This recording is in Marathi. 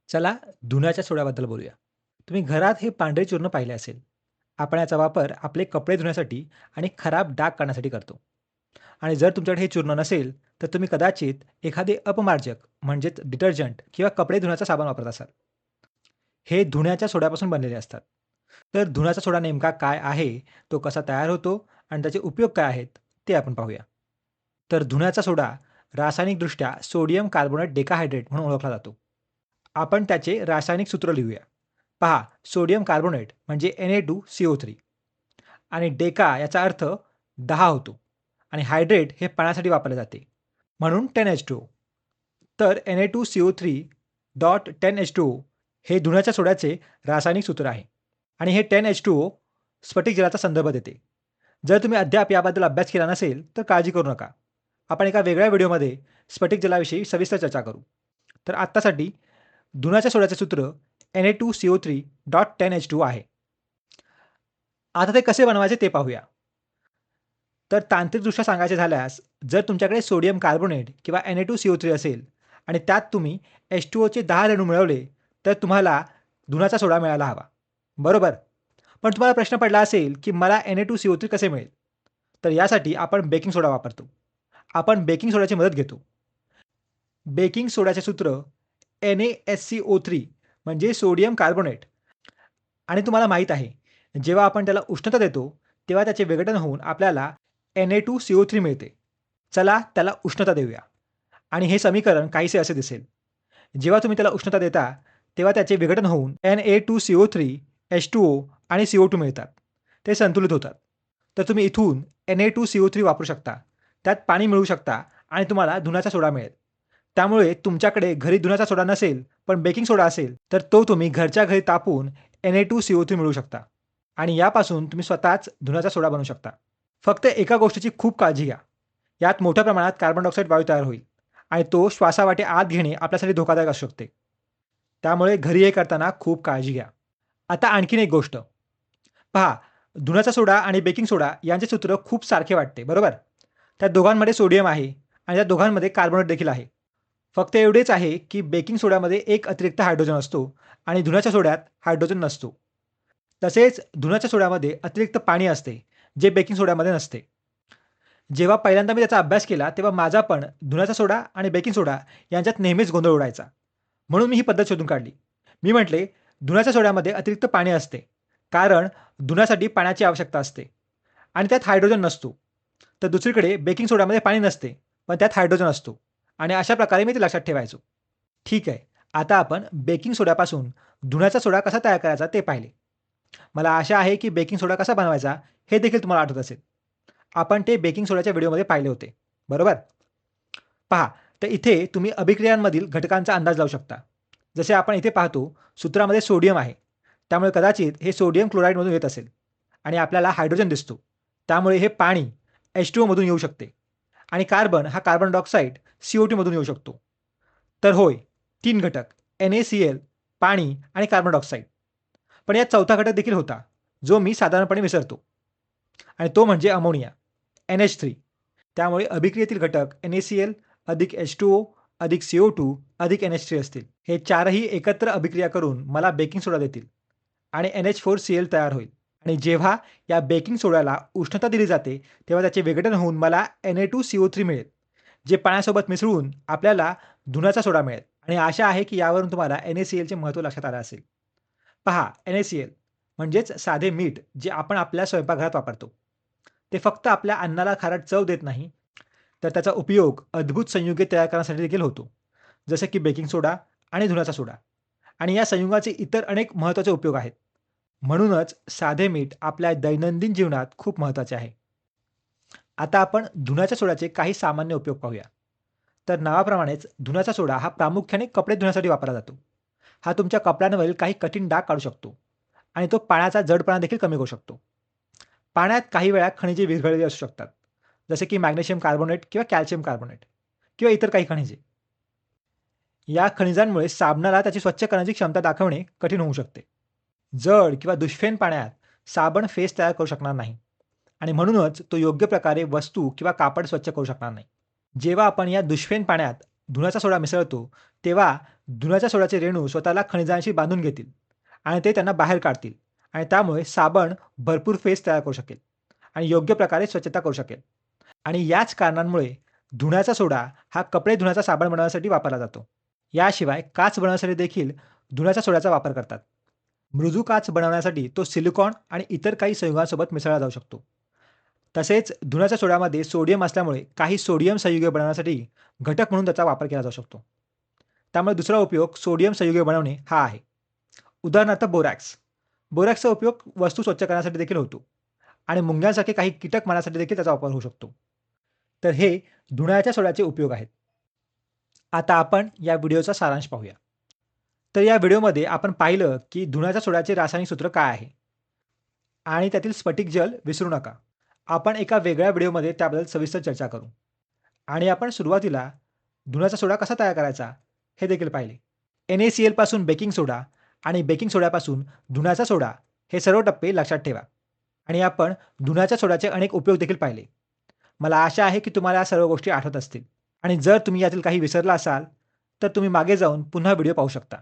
चला धुण्याच्या सोड्याबद्दल बोलूया. तुम्ही घरात हे पांढरे चूर्ण पाहिले असेल. आपण याचा वापर आपले कपडे धुण्यासाठी आणि खराब डाग काढण्यासाठी करतो. आणि जर तुमच्याकडे हे चूर्ण नसेल, तर तुम्ही कदाचित एखादे अपमार्जक म्हणजेच डिटर्जंट किंवा कपडे धुण्याचा साबण वापरत असाल. हे धुण्याच्या सोड्यापासून बनलेले असतात. तर धुण्याचा सोडा नेमका काय आहे, तो कसा तयार होतो आणि त्याचे उपयोग काय आहेत, ते आपण पाहूया. तर धुण्याचा सोडा रासायनिकदृष्ट्या सोडियम कार्बोनेट डेकाहायड्रेट म्हणून ओळखला जातो. आपण त्याचे रासायनिक सूत्र लिहूया. पहा, सोडियम कार्बोनेट म्हणजे Na2CO3 आणि डेका याचा अर्थ 10 होतो आणि हायड्रेट हे पाण्यासाठी वापरले जाते, म्हणून 10H2O. तर Na2CO3.10H2O हे धुण्याच्या सोड्याचे रासायनिक सूत्र आहे आणि हे 10H2O स्फटिक जलाचा संदर्भ देते. जर तुम्ही अद्याप याबद्दल अभ्यास केला नसेल, तर काळजी करू नका. आपण एका वेगळ्या व्हिडिओमध्ये स्फटिक जलाविषयी सविस्तर चर्चा करू. तर आत्तासाठी धुण्याच्या सोड्याचे सूत्र Na2CO3.10H2O आहे. आता ते कसे बनवायचे ते पाहूया. तर तांत्रिकदृष्ट्या सांगायचे झाल्यास, जर तुमच्याकडे सोडियम कार्बोनेट किंवा Na2CO3 असेल आणि त्यात तुम्ही H2Oचे 10 रेणू मिळवले, तर तुम्हाला धुण्याचा सोडा मिळायला हवा. बरोबर? पण तुम्हाला प्रश्न पडला असेल, की मला Na2CO3 कसे मिळेल? तर यासाठी आपण बेकिंग सोडा वापरतो. आपण बेकिंग सोड्याची मदत घेतो. बेकिंग सोड्याचे सूत्र NaSCO3 म्हणजे सोडियम कार्बोनेट आणि तुम्हाला माहीत आहे, जेव्हा आपण त्याला उष्णता देतो, तेव्हा त्याचे विघटन होऊन आपल्याला Na2CO3 मिळते. चला त्याला उष्णता देऊया आणि हे समीकरण काहीसे असे दिसेल. जेव्हा तुम्ही त्याला उष्णता देता, तेव्हा त्याचे विघटन होऊन Na2CO3, H2O आणि CO2 मिळतात. ते संतुलित होतात. तर तुम्ही इथून Na2CO3 वापरू शकता. त्यात पाणी मिळवू शकता आणि तुम्हाला धुण्याचा सोडा मिळेल. त्यामुळे तुमच्याकडे घरी धुण्याचा सोडा नसेल, पण बेकिंग सोडा असेल, तर तो तुम्ही घरच्या घरी तापवून Na2CO3 मिळवू शकता आणि यापासून तुम्ही स्वतःच धुण्याचा सोडा बनवू शकता. फक्त एका गोष्टीची खूप काळजी घ्या. यात मोठ्या प्रमाणात कार्बन डायऑक्साईड वायू तयार होईल आणि तो श्वासावाटे आत घेणे आपल्यासाठी धोकादायक असू शकते. त्यामुळे घरी हे करताना खूप काळजी घ्या. आता आणखीन एक गोष्ट. पहा, धुण्याचा सोडा आणि बेकिंग सोडा यांचे सूत्र खूप सारखे वाटते, बरोबर? त्या दोघांमध्ये सोडियम आहे आणि त्या दोघांमध्ये कार्बोनेट देखील आहे. फक्त एवढेच आहे, की बेकिंग सोड्यामध्ये एक अतिरिक्त हायड्रोजन असतो आणि धुण्याच्या सोड्यात हायड्रोजन नसतो. तसेच धुण्याच्या सोड्यामध्ये अतिरिक्त पाणी असते, जे बेकिंग सोड्यामध्ये नसते. जेव्हा पहिल्यांदा मी त्याचा अभ्यास केला, तेव्हा माझा पण धुण्याचा सोडा आणि बेकिंग सोडा यांच्यात नेहमीच गोंधळ उडायचा. म्हणून मी ही पद्धत शोधून काढली. मी म्हटले, धुण्याच्या सोड्यामध्ये अतिरिक्त पाणी असते, कारण धुण्यासाठी पाण्याची आवश्यकता असते आणि त्यात हायड्रोजन नसतो. तर दुसरीकडे बेकिंग सोड्यामध्ये पाणी नसते, पण त्यात हायड्रोजन असतो आणि अशा प्रकारे मी ते लक्षात ठेवायचो. ठीक आहे, आता आपण बेकिंग सोड्यापासून धुण्याचा सोडा कसा तयार करायचा ते पाहिले. मला आशा आहे, की बेकिंग सोडा कसा बनवायचा हे देखील तुम्हाला आठवत असेल. आपण ते बेकिंग सोड्याच्या व्हिडिओमध्ये पाहिले होते, बरोबर? पहा, तर इथे तुम्ही अभिक्रियांमधील घटकांचा अंदाज लावू शकता. जसे आपण इथे पाहतो, सूत्रामध्ये सोडियम आहे. त्यामुळे कदाचित हे सोडियम क्लोराईडमधून येत असेल आणि आपल्याला हायड्रोजन दिसतो. त्यामुळे हे पाणी H2O मधून येऊ शकते आणि कार्बन हा कार्बन डायऑक्साईड CO2 मधून येऊ शकतो. तर होय, 3 घटक NaCl, पाणी आणि कार्बन डायऑक्साईड. पण यात चौथा घटक देखील होता, जो मी साधारणपणे विसरतो आणि तो म्हणजे अमोनिया NH3. त्यामुळे अभिक्रियेतील घटक NaCl अधिक H2O अधिक CO2 अधिक NH3 असतील. हे चारही एकत्र अभिक्रिया करून मला बेकिंग सोडा देतील आणि NH4Cl तयार होईल आणि जेव्हा या बेकिंग सोड्याला उष्णता दिली जाते, तेव्हा त्याचे विघटन होऊन मला Na2CO3 मिळेल, जे पाण्यासोबत मिसळून आपल्याला धुण्याचा सोडा मिळेल आणि आशा आहे, की यावरून तुम्हाला NaClचे महत्त्व लक्षात आलं असेल. पहा, NaCl म्हणजेच साधे मीठ जे आपण आपल्या स्वयंपाकघरात वापरतो. ते फक्त आपल्या अन्नाला खारट चव देत नाही, तर त्याचा उपयोग अद्भुत संयुगे तयार करण्यासाठी देखील होतो. जसे की बेकिंग सोडा आणि धुण्याचा सोडा आणि या संयुगाचे इतर अनेक महत्त्वाचे उपयोग आहेत. म्हणूनच साधे मीठ आपल्या दैनंदिन जीवनात खूप महत्त्वाचे आहे. आता आपण धुण्याच्या सोड्याचे काही सामान्य उपयोग पाहूया. तर नावाप्रमाणेच धुण्याचा सोडा हा प्रामुख्याने कपडे धुण्यासाठी वापरला जातो. हा तुमच्या कपड्यांवरील काही कठीण डाग काढू शकतो आणि तो पाण्याचा जडपणा देखील कमी करू शकतो. पाण्यात काही वेळा खनिजे विरघळलेली असू शकतात, जसे की मॅग्नेशियम कार्बोनेट किंवा कॅल्शियम कार्बोनेट किंवा इतर काही खनिजे. या खनिजांमुळे साबणाला त्याची स्वच्छ करण्याची क्षमता दाखवणे कठीण होऊ शकते. जड किंवा दुष्फेन पाण्यात साबण फेस तयार करू शकणार नाही आणि म्हणूनच तो योग्य प्रकारे वस्तू किंवा कापड स्वच्छ करू शकणार नाही. जेव्हा आपण या दुष्फेन पाण्यात धुण्याचा सोडा मिसळतो, तेव्हा धुण्याच्या सोड्याचे रेणू स्वतःला खनिजांशी बांधून घेतील आणि ते त्यांना बाहेर काढतील आणि त्यामुळे साबण भरपूर फेस तयार करू शकेल आणि योग्य प्रकारे स्वच्छता करू शकेल. आणि याच कारणांमुळे धुण्याचा सोडा हा कपडे धुण्याचा साबण बनवण्यासाठी वापरला जातो. याशिवाय काच बनवण्यासाठी देखील धुण्याच्या सोड्याचा वापर करतात. मृदू काच बनवण्यासाठी तो सिलिकॉन आणि इतर काही संयुगांसोबत मिसळला जाऊ शकतो. तसेच धुण्याच्या सोड्यामध्ये सोडियम असल्यामुळे काही सोडियम संयुगे बनवण्यासाठी घटक म्हणून त्याचा वापर केला जाऊ शकतो. त्यामुळे दुसरा उपयोग सोडियम संयुगे बनवणे हा आहे. उदाहरणार्थ बोरॅक्स. बोरॅक्सचा उपयोग वस्तू स्वच्छ करण्यासाठी देखील होतो आणि मुंग्यांसारखे काही कीटक मारण्यासाठी देखील त्याचा वापर होऊ शकतो. तर हे धुण्याच्या सोड्याचे उपयोग आहेत. आता आपण या व्हिडिओचा सारांश पाहूया. तर या व्हिडिओमध्ये आपण पाहिलं की धुण्याच्या सोड्याचे रासायनिक सूत्र काय आहे आणि त्यातील स्फटिक जल विसरू नका. आपण एका वेगळ्या व्हिडिओमध्ये त्याबद्दल सविस्तर चर्चा करू. आणि आपण सुरुवातीला धुण्याचा सोडा कसा तयार करायचा हे देखील पाहिले. NaCl पासून बेकिंग सोडा आणि बेकिंग सोड्यापासून धुण्याचा सोडा हे सर्व टप्पे लक्षात ठेवा. आणि आपण धुण्याच्या सोड्याचे अनेक उपयोग देखील पाहिले. मला आशा आहे की तुम्हाला या सर्व गोष्टी आठवत असतील आणि जर तुम्ही यातील काही विसरला असाल तर तुम्ही मागे जाऊन पुन्हा व्हिडिओ पाहू शकता.